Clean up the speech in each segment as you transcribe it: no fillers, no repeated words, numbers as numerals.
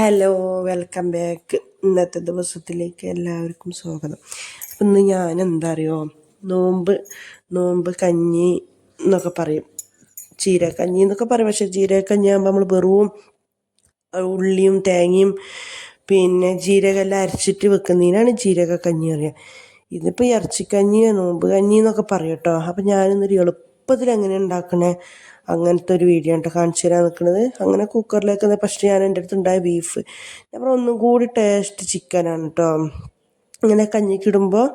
Hello, welcome back. ഇന്നത്തെ ദിവസത്തിലേക്ക് എല്ലാവർക്കും സ്വാഗതം. അപ്പം ഇന്ന് ഞാൻ എന്താ അറിയോ, നോമ്പ് കഞ്ഞി എന്നൊക്കെ പറയും, ചീരക്കഞ്ഞി എന്നൊക്കെ പറയും. പക്ഷെ ചീരക്കഞ്ഞി ആകുമ്പോൾ നമ്മൾ വെറും ഉള്ളിയും തേങ്ങയും പിന്നെ ജീരകമെല്ലാം അരച്ചിട്ട് വെക്കുന്നതിനാണ് ജീരകക്കഞ്ഞി അറിയുക. ഇതിപ്പോൾ ഇറച്ചിക്കഞ്ഞിയോ നോമ്പ് കഞ്ഞി എന്നൊക്കെ പറയും കേട്ടോ. അപ്പം ഞാനിന്നൊരു എളുപ്പത്തിൽ എങ്ങനെ ഉണ്ടാക്കണേ അങ്ങനത്തെ ഒരു വീഡിയോ ആണ് കാണിച്ചു തരാൻ നിൽക്കുന്നത്. അങ്ങനെ കുക്കറിലേക്ക് ഫസ്റ്റ് ഞാൻ എൻ്റെ അടുത്ത് ഉണ്ടായ ബീഫ് ഞാൻ ഒന്നും കൂടി ടേസ്റ്റ് ചിക്കനാണ് കേട്ടോ. ഇങ്ങനെ കഞ്ഞിക്കിടുമ്പോൾ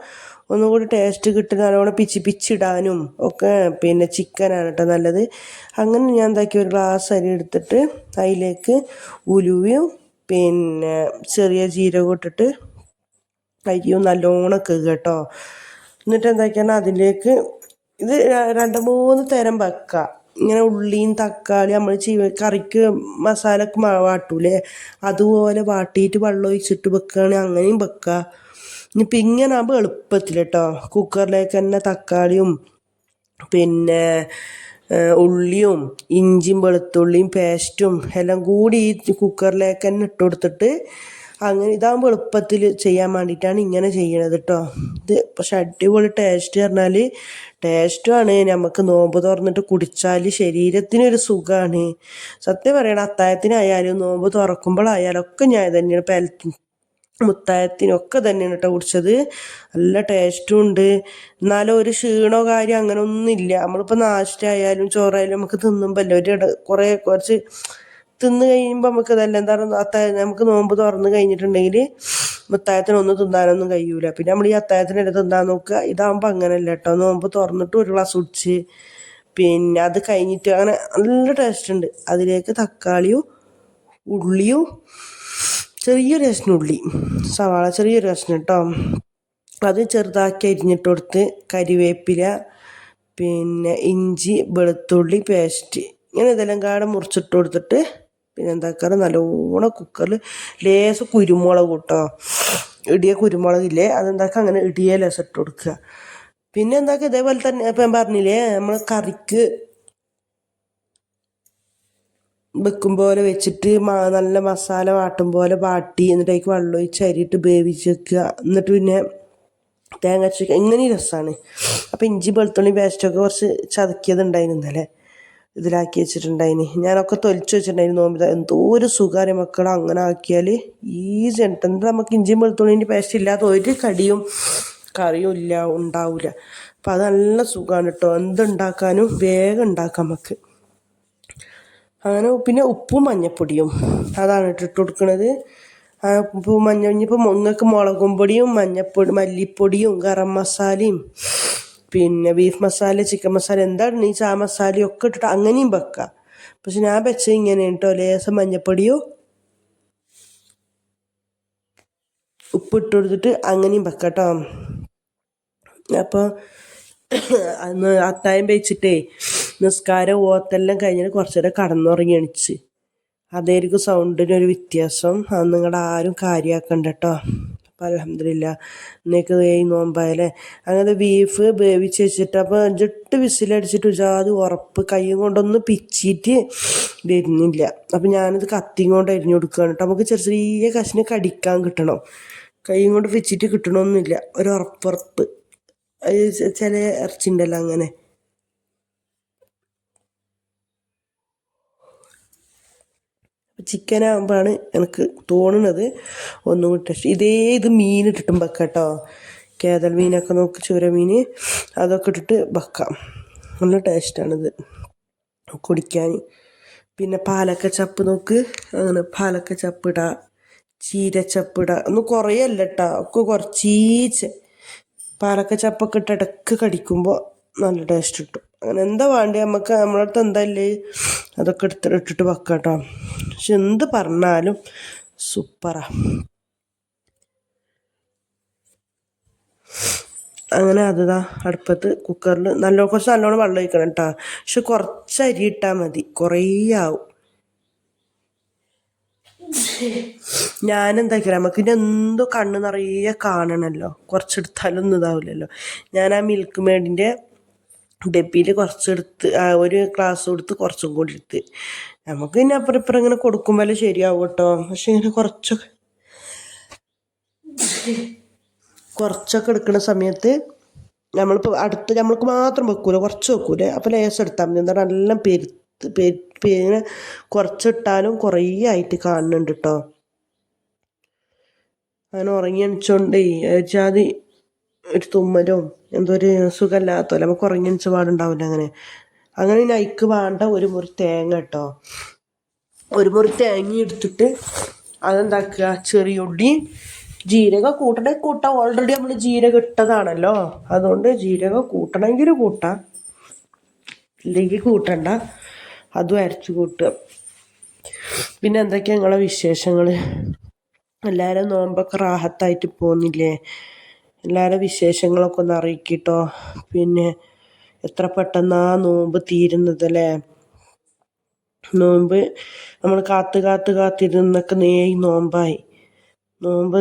ഒന്നും കൂടി ടേസ്റ്റ് കിട്ടുന്ന നല്ലോണം പിച്ചിടാനും ഒക്കെ പിന്നെ ചിക്കനാണ് കേട്ടോ നല്ലത്. അങ്ങനെ ഞാൻ എന്താക്കി ഒരു ഗ്ലാസ് അരി എടുത്തിട്ട് അതിലേക്ക് ഉലുവയും പിന്നെ ചെറിയ ജീരകം ഇട്ടിട്ട് അരിയും നല്ലോണം കേട്ടോ. എന്നിട്ട് എന്താക്കിയാണ് അതിലേക്ക് ഇത് 2-3 തരം വെക്കാം. ഇങ്ങനെ ഉള്ളിയും തക്കാളി നമ്മൾ കറിക്ക് മസാലക്ക് വാട്ടൂലേ അതുപോലെ വാട്ടിയിട്ട് വെള്ളം ഒഴിച്ചിട്ട് വെക്കുകയാണെങ്കിൽ അങ്ങനെയും വെക്കുക. ഇനിയിപ്പോൾ ഇങ്ങനെ ആകുമ്പോൾ എളുപ്പത്തിൽ കേട്ടോ. കുക്കറിലേക്ക് തന്നെ തക്കാളിയും പിന്നെ ഉള്ളിയും ഇഞ്ചിയും വെളുത്തുള്ളിയും പേസ്റ്റും എല്ലാം കൂടി ഈ കുക്കറിലേക്ക് തന്നെ ഇട്ട് കൊടുത്തിട്ട് അങ്ങനെ ഇതാകുമ്പോൾ എളുപ്പത്തിൽ ചെയ്യാൻ വേണ്ടിയിട്ടാണ് ഇങ്ങനെ ചെയ്യണത് കേട്ടോ. ഇത് പക്ഷെ അടിപൊളി ടേസ്റ്റ് പറഞ്ഞാൽ ടേസ്റ്റുമാണ്. നമുക്ക് നോമ്പ് തുറന്നിട്ട് കുടിച്ചാൽ ശരീരത്തിനൊരു സുഖമാണ്. സത്യം പറയണം, അത്താഴത്തിനായാലും നോമ്പ് തുറക്കുമ്പോഴായാലും ഒക്കെ ഞാൻ തന്നെയാണ് മുത്തായത്തിനൊക്കെ തന്നെയാണ് കേട്ടോ കുടിച്ചത്. നല്ല ടേസ്റ്റും ഉണ്ട്. എന്നാലും ഒരു ക്ഷീണോ കാര്യം അങ്ങനെ ഒന്നുമില്ല. നമ്മളിപ്പോൾ നാശ്ത ആയാലും ചോറായാലും നമുക്ക് തിന്നുമ്പോൾ അല്ലേ കുറച്ച് തിന്ന് കഴിയുമ്പോൾ നമുക്ക് ഇതല്ല എന്താണ് നമുക്ക് നോമ്പ് തുറന്ന് കഴിഞ്ഞിട്ടുണ്ടെങ്കിൽ മുത്തായത്തിനൊന്നും തിന്നാനൊന്നും കഴിയൂല. പിന്നെ നമ്മൾ ഈ അത്താഴത്തിനെല്ലാം തിന്നാൻ നോക്കുക. ഇതാകുമ്പോൾ അങ്ങനെയല്ല കേട്ടോ. നോമ്പ് തുറന്നിട്ട് ഒരു ഗ്ലാസ് കുടിച്ച് പിന്നെ അത് കഴിഞ്ഞിട്ട് അങ്ങനെ നല്ല ടേസ്റ്റ് ഉണ്ട്. അതിലേക്ക് തക്കാളിയും ഉള്ളിയും ചെറിയൊരു കഷ്ണം ഉള്ളി, സവാള ചെറിയൊരു കഷ്ണം കേട്ടോ, അത് ചെറുതാക്കി അരിഞ്ഞിട്ട് കൊടുത്ത് കരിവേപ്പില പിന്നെ ഇഞ്ചി വെളുത്തുള്ളി പേസ്റ്റ് ഇങ്ങനെ ഇതെല്ലാം കാടെ മുറിച്ചിട്ട് കൊടുത്തിട്ട് പിന്നെ എന്താക്കാറ് നല്ലോണം കുക്കറിൽ ലേശം കുരുമുളക് കേട്ടോ, ഇടിയ കുരുമുളകില്ലേ അതെന്താക്കുക അങ്ങനെ ഇടിയ ലേശം ഇട്ട് കൊടുക്കുക. പിന്നെ എന്താക്കുക ഇതേപോലെ തന്നെ ഇപ്പം ഞാൻ പറഞ്ഞില്ലേ നമ്മൾ കറിക്ക് വെക്കും പോലെ വെച്ചിട്ട് നല്ല മസാല വാട്ടും പോലെ വാട്ടി എന്നിട്ടേക്ക് വെള്ളം ഒഴിച്ച് അരിയിട്ട് വേവിച്ച് വെക്കുക. എന്നിട്ട് പിന്നെ തേങ്ങ അരച്ച് ഇങ്ങനെ രസമാണ്. അപ്പം ഇഞ്ചി വെളുത്തുള്ളി പേസ്റ്റൊക്കെ കുറച്ച് ചതക്കിയത് ഉണ്ടായിരുന്നു ഇന്നലെ ഇതിലാക്കി വെച്ചിട്ടുണ്ടായിന്. ഞാനൊക്കെ തൊലിച്ച് വെച്ചിട്ടുണ്ടായിരുന്നു നോമ്പ്. എന്തോ ഒരു സുഖമാണ് മക്കളെ അങ്ങനെ ആക്കിയാൽ ഈസി ഉണ്ട്. എന്താ നമുക്ക് ഇഞ്ചിയും വെളുത്തുള്ളിൻ്റെ പേസ്റ്റ് ഇല്ലാത്ത ഒരു കറിയും ഉണ്ടാവില്ല. അപ്പം അത് നല്ല സുഖമാണ് കേട്ടോ. എന്തുണ്ടാക്കാനും വേഗം ഉണ്ടാക്കാം നമുക്ക്. അങ്ങനെ പിന്നെ ഉപ്പും മഞ്ഞപ്പൊടിയും അതാണ് ഇട്ട് കൊടുക്കുന്നത്. ഉപ്പും ഇനിയിപ്പോൾ നിങ്ങൾക്ക് മുളകും പൊടിയും മല്ലിപ്പൊടിയും ഗരം മസാലയും പിന്നെ ബീഫ് മസാല ചിക്കൻ മസാല എന്താണ് ഈ മസാലയും ഒക്കെ ഇട്ടിട്ട് അങ്ങനെയും വെക്കാം. പക്ഷെ ഞാൻ വെച്ചത് ഇങ്ങനെ കേട്ടോ, ലേശം മഞ്ഞപ്പൊടിയോ ഉപ്പിട്ട് കൊടുത്തിട്ട് അങ്ങനെയും വെക്കാം കേട്ടോ. അപ്പോൾ അന്ന് അത്തായം വെച്ചിട്ടേ നിസ്കാരം ഓത്തെല്ലാം കഴിഞ്ഞിട്ട് കുറച്ച് നേരം കടന്നുറങ്ങി എണിച്ച്. അതായിരിക്കും സൗണ്ടിനൊരു വ്യത്യാസം. അത് നിങ്ങളുടെ ആരും കാര്യമാക്കണ്ട കേട്ടോ. അപ്പം അൽഹംദുലില്ലാ ഇന്നേക്ക് നോമ്പായല്ലേ. അങ്ങനെ ബീഫ് വേവിച്ച് വെച്ചിട്ട് അപ്പോൾ 8 വിസിലടിച്ചിട്ട് ജാതി ഉറപ്പ് കൈ കൊണ്ടൊന്ന് പിച്ചിട്ട് വരുന്നില്ല. അപ്പം ഞാനിത് കത്തിയും കൊണ്ട് അരിഞ്ഞു കൊടുക്കുകയാണ് കേട്ടോ. നമുക്ക് ചെറിയ ചെറിയ കഷ്ണം കടിക്കാൻ കിട്ടണം, കൈ കൊണ്ട് പിച്ചിട്ട് കിട്ടണമെന്നില്ല. ഒരു ഉറപ്പുറപ്പ് ചില ഇറച്ചി ഉണ്ടല്ലോ അങ്ങനെ. ചിക്കനാകുമ്പോഴാണ് എനിക്ക് തോന്നുന്നത് ഒന്നും കൂടി ഇത് മീനിട്ടിട്ടും വെക്കാം കേട്ടോ. കേതൽ മീനൊക്കെ നോക്കി ചൂര മീൻ അതൊക്കെ ഇട്ടിട്ട് വെക്കാം. നല്ല ടേസ്റ്റാണിത് കുടിക്കാൻ. പിന്നെ പാലക്ക ചപ്പ് നോക്ക്, അങ്ങനെ പാലക്ക ചപ്പിടുക, ചീരച്ചപ്പിടുക. ഒന്നും കുറേയല്ല കേട്ടോ, ഒക്കെ കുറച്ചീച്ച് പാലക്ക ചപ്പൊക്കെ ഇട്ട് ഇടക്ക് കടിക്കുമ്പോൾ നല്ല ടേസ്റ്റ് കിട്ടും. അങ്ങനെ എന്താ വേണ്ടത് നമുക്ക്, നമ്മളെ അടുത്ത് എന്താല്ലേ അതൊക്കെ ഇട്ടിട്ട് വെക്കാം കേട്ടോ. പക്ഷെ എന്ത് പറഞ്ഞാലും സൂപ്പറാ. അങ്ങനെ അതാ അടുപ്പത്ത് കുക്കറിൽ കുറച്ച് നല്ലോണം വെള്ളം ഒഴിക്കണം കേട്ടോ. പക്ഷെ കുറച്ച് അരി ഇട്ടാൽ മതി, കുറേ ആവും. ഞാനെന്താക്കില്ല, നമുക്ക് ഇനി എന്തോ കണ്ണ് നിറയെ കാണണമല്ലോ, കുറച്ചെടുത്താലൊന്നും ഇതാവില്ലല്ലോ. ഞാൻ ആ മിൽക്ക് മേഡിൻ്റെ ഡബ്ബിയിൽ കുറച്ചെടുത്ത് ഒരു ഗ്ലാസ് കൊടുത്ത് കുറച്ചും കൂടി എടുത്ത് നമുക്ക് പിന്നെ അപ്പുറം ഇപ്പുറം ഇങ്ങനെ കൊടുക്കുമ്പോൾ ശരിയാവും കേട്ടോ. പക്ഷെ ഇങ്ങനെ കുറച്ചൊക്കെ എടുക്കുന്ന സമയത്ത് നമ്മളിപ്പോൾ അടുത്ത് നമ്മൾക്ക് മാത്രം വെക്കൂല, കുറച്ച് വെക്കൂലേ, അപ്പോൾ ലേശം എടുത്താൽ മതി. എന്താ നല്ല ഇങ്ങനെ കുറച്ചിട്ടാലും കുറേ ആയിട്ട് കാണുന്നുണ്ട് കേട്ടോ. അങ്ങനെ ഉറങ്ങി എണിച്ചോണ്ടേ ജാതി ഒരു തുമ്മലും എന്തോ ഒരു സുഖമില്ലാത്തല്ലോ, നമുക്ക് ഉറങ്ങി എണിച്ച പാടുണ്ടാവില്ല. അങ്ങനെ നൈക്ക് വേണ്ട ഒരു മുറി തേങ്ങ കേട്ടോ. ഒരു മുറി തേങ്ങ എടുത്തിട്ട് അതെന്താക്കുക, ചെറിയുള്ളി ജീരകം കൂട്ടണമെങ്കിൽ കൂട്ടാം. ഓൾറെഡി നമ്മൾ ജീരകം ഇട്ടതാണല്ലോ, അതുകൊണ്ട് ജീരകം കൂട്ടണമെങ്കിൽ കൂട്ടാം, ഇല്ലെങ്കിൽ കൂട്ടണ്ട. അതും അരച്ച് കൂട്ടുക. പിന്നെ എന്തൊക്കെയാണ് നിങ്ങളെ വിശേഷങ്ങൾ? എല്ലാവരും നോമ്പൊക്കെ റാഹത്തായിട്ട് പോകുന്നില്ലേ? എല്ലാവരുടെ വിശേഷങ്ങളൊക്കെ ഒന്ന് അറിയിക്കട്ടോ. പിന്നെ എത്ര പെട്ടെന്നാ നോമ്പ് തീരുന്നതല്ലേ. നോമ്പ് നമ്മൾ കാത്തിരുന്നൊക്കെ നോമ്പായി. നോമ്പ്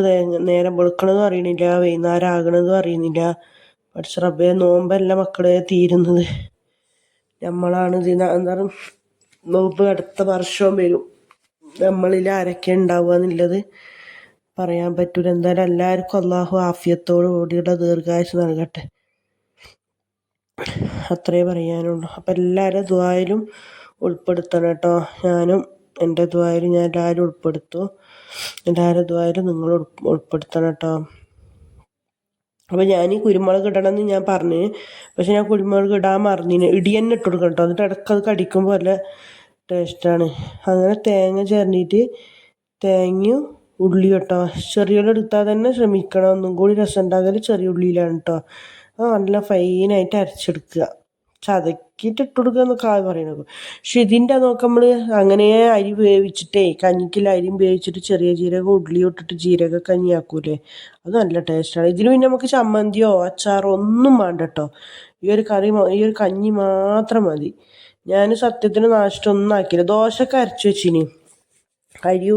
നേരം വെളുക്കണതും അറിയണില്ല, വൈകുന്നേരം ആകണതും അറിയുന്നില്ല. പക്ഷെ റബ്ബേ, നോമ്പല്ല മക്കളെ തീരുന്നത്. നമ്മളാണ് എന്താ നോമ്പ് അടുത്ത വർഷവും വരും. നമ്മളിൽ ആരൊക്കെ ഉണ്ടാവുക എന്നുള്ളത് പറയാൻ പറ്റൂല. എന്തായാലും എല്ലാവർക്കും അള്ളാഹു ആഫിയത്തോടു കൂടിയുള്ള ദീർഘായുസ്സ് നൽകട്ടെ, അത്രേ പറയാനുള്ളൂ. അപ്പം എല്ലാവരും ദുആയിലും ഉൾപ്പെടുത്തണം കേട്ടോ. ഞാനും എൻ്റെ ദുആയിലും ഞാൻ എല്ലാവരും ഉൾപ്പെടുത്തും. എല്ലാവരും ദുആയിലും നിങ്ങൾ ഉൾപ്പെടുത്തണം കേട്ടോ. അപ്പോൾ ഞാൻ ഈ കുരുമുളക് ഇടണമെന്ന് ഞാൻ പറഞ്ഞു, പക്ഷെ ഞാൻ കുരുമുളക് ഇടാൻ മറിഞ്ഞിന്. ഇടിയന്നെ ഇട്ട് കൊടുക്കണം കേട്ടോ. എന്നിട്ട് ഇടയ്ക്ക് അത് കടിക്കുമ്പോൾ നല്ല ടേസ്റ്റാണ്. അങ്ങനെ തേങ്ങ ചേർന്നിട്ട് തേങ്ങയും ഉള്ളി കേട്ടോ. ചെറിയ ഉള്ളി എടുത്താൽ തന്നെ ശ്രമിക്കണം, ഒന്നും കൂടി രസം ഉണ്ടാകൽ ചെറിയ ഉള്ളിയിലാണ് കേട്ടോ. അത് നല്ല ഫൈനായിട്ട് അരച്ചെടുക്കുക, ചതക്കിയിട്ട് ഇട്ട് കൊടുക്കുക എന്നൊക്കെ ആദ്യം പറയണത്. പക്ഷെ ഇതിൻ്റെ നമ്മൾ അങ്ങനെ അരി വേവിച്ചിട്ടേ, കഞ്ഞിക്കുള്ള അരിയും വേവിച്ചിട്ട് ചെറിയ ജീരകം ഉള്ളി ഇട്ടിട്ട് ജീരക കഞ്ഞി ആക്കൂലേ, അത് നല്ല ടേസ്റ്റാണ്. ഇതിന് പിന്നെ നമുക്ക് ചമ്മന്തിയോ അച്ചാറോ ഒന്നും വേണ്ട കേട്ടോ. ഈ ഒരു കഞ്ഞി മാത്രം മതി. ഞാൻ സത്യത്തിന് നാശിട്ടൊന്നും ആക്കിയില്ല. ദോശയൊക്കെ അരച്ച് വെച്ചിനി, അരി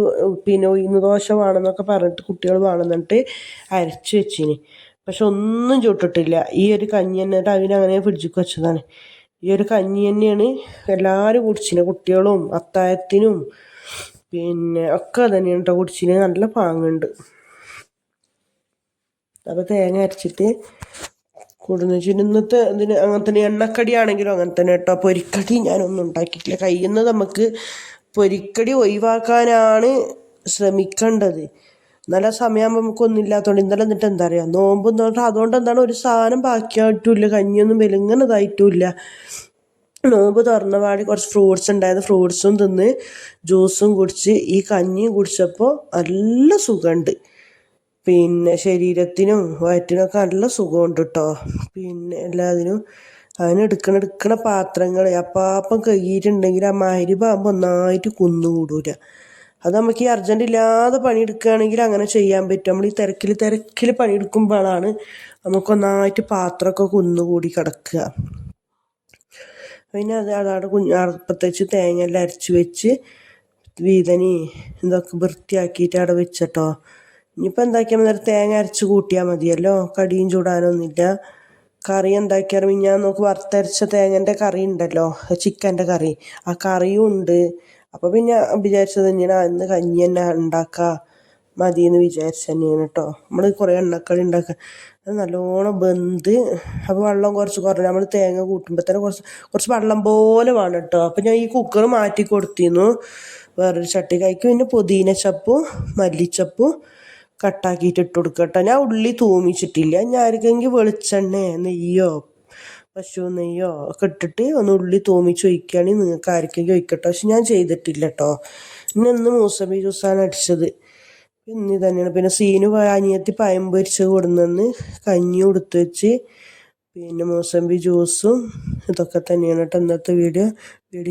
പിന്നെ ഉഴുന്ന് ദോശ വേണമെന്നൊക്കെ പറഞ്ഞിട്ട് കുട്ടികൾ വേണമെന്നിട്ട് അരച്ച് വെച്ചിനി. പക്ഷെ ഒന്നും ചുട്ടിട്ടില്ല. ഈ ഒരു കഞ്ഞി തന്നെ അങ്ങനെ ഫ്രിഡ്ജിക്ക് വെച്ചതാണ്. ഈ ഒരു കഞ്ഞി തന്നെയാണ് എല്ലാവരും കുടിച്ചിന്, കുട്ടികളും അത്താഴത്തിനും പിന്നെ ഒക്കെ തന്നെയാണ് കേട്ടോ കുടിച്ചിന്. നല്ല പാങ്ങുണ്ട്. അപ്പോൾ തേങ്ങ അരച്ചിട്ട് കൊടുന്നിട്ട് ഇന്നത്തെ ഇതിന് അങ്ങനെ തന്നെ. എണ്ണക്കടി ആണെങ്കിലും അങ്ങനെ തന്നെ കേട്ടോ. പൊരിക്കടി ഞാനൊന്നും ഉണ്ടാക്കിയിട്ടില്ല. കഴിയുന്നത് നമുക്ക് പൊരിക്കടി ഒഴിവാക്കാനാണ് ശ്രമിക്കേണ്ടത്. നല്ല സമയമാകുമ്പോൾ നമുക്കൊന്നും ഇല്ലാത്തതുകൊണ്ട് ഇന്നലെ എന്നിട്ട് എന്താ പറയുക, നോമ്പ് എന്നിട്ട് അതുകൊണ്ട് എന്താണ് ഒരു സാധനം ബാക്കിയായിട്ടുമില്ല, കഞ്ഞിയൊന്നും വെലുങ്ങനതായിട്ടുമില്ല. നോമ്പ് തുറന്നപാടി കുറച്ച് ഫ്രൂട്ട്സ് ഉണ്ടായത്, ഫ്രൂട്ട്സും തിന്ന് ജ്യൂസും കുടിച്ച് ഈ കഞ്ഞിയും കുടിച്ചപ്പോൾ നല്ല സുഖമുണ്ട്. പിന്നെ ശരീരത്തിനും വയറ്റിനൊക്കെ നല്ല സുഖമുണ്ട് കേട്ടോ. പിന്നെ എല്ലാത്തിനും അതിനെടുക്കണ പാത്രങ്ങൾ അപ്പം കഴുകിയിട്ടുണ്ടെങ്കിൽ ആ മഗ്‌രിബാകുമ്പോൾ ഒന്നായിട്ട് കുന്നുകൂടൂല. അത് നമുക്ക് ഈ അർജൻറ് ഇല്ലാതെ പണിയെടുക്കുകയാണെങ്കിൽ അങ്ങനെ ചെയ്യാൻ പറ്റും. നമ്മൾ ഈ തിരക്കിൽ പണിയെടുക്കുമ്പോഴാണ് നമുക്കൊന്നായിട്ട് പാത്രമൊക്കെ കുന്നുകൂടി കിടക്കുക. പിന്നെ അതവിടെ അടുപ്പത്ത് തേങ്ങ എല്ലാം അരച്ച് വെച്ച് വീതനി ഇതൊക്കെ വൃത്തിയാക്കിയിട്ട് അവിടെ വെച്ചട്ടോ. ഇനിയിപ്പോൾ എന്താക്കിയാൽ മതി, തേങ്ങ അരച്ച് കൂട്ടിയാൽ മതിയല്ലോ, കടിയും ചൂടാനൊന്നുമില്ല. കറി എന്താക്കിയാലും ഞാൻ വറുത്തരച്ച തേങ്ങൻ്റെ കറി ഉണ്ടല്ലോ, ചിക്കൻ്റെ കറി, ആ കറിയും ഉണ്ട്. അപ്പോൾ പിന്നെ വിചാരിച്ചത് തന്നെയാണ് ഇന്ന് കഞ്ഞി തന്നെ ഉണ്ടാക്കുക മതിയെന്ന് വിചാരിച്ചു തന്നെയാണ് കേട്ടോ. നമ്മൾ കുറേ എണ്ണക്കടി ഉണ്ടാക്കുക, അത് നല്ലോണം വെന്ത് അപ്പോൾ വെള്ളം കുറച്ച് കുറഞ്ഞു. നമ്മൾ തേങ്ങ കൂട്ടുമ്പോൾ തന്നെ കുറച്ച് വെള്ളം പോലെ വേണം കേട്ടോ. അപ്പോൾ ഞാൻ ഈ കുക്കർ മാറ്റി കൊടുത്തിരുന്നു വേറൊരു ചട്ടിക്കായ്ക്ക്. പിന്നെ പുതിന ചപ്പും മല്ലിച്ചപ്പും കട്ടാക്കിയിട്ട് ഇട്ട് കൊടുക്കുക കേട്ടോ. ഞാൻ ഉള്ളി തൂമിച്ചിട്ടില്ല. ഞാൻ ആർക്കെങ്കിൽ വെളിച്ചെണ്ണ നെയ്യോ പശു നെയ്യോ ഒക്കെ ഇട്ടിട്ട് ഒന്ന് ഉള്ളി തൂമിച്ച് ഒഴിക്കുകയാണെങ്കിൽ നിങ്ങൾക്ക് ആർക്കെങ്കിലും ഒഴിക്കട്ടോ. പക്ഷെ ഞാൻ ചെയ്തിട്ടില്ല കേട്ടോ. ഇന്ന് മൂസമ്പി ജ്യൂസാണ് അടിച്ചത്. ഇന്ന് തന്നെയാണ്. പിന്നെ സീനു അനിയത്തി പയം പൊരിച്ച് കൊടുന്നെന്ന് കഞ്ഞി കൊടുത്ത് വെച്ച്, പിന്നെ മൂസമ്പി ജ്യൂസും ഇതൊക്കെ തന്നെയാണ് കേട്ടോ ഇന്നത്തെ വീഡിയോ.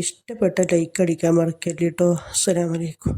ഇഷ്ടപ്പെട്ട ലൈക്ക് അടിക്കാൻ മറക്കല്ലേ കേട്ടോ. അസ്സലാമു അലൈക്കും.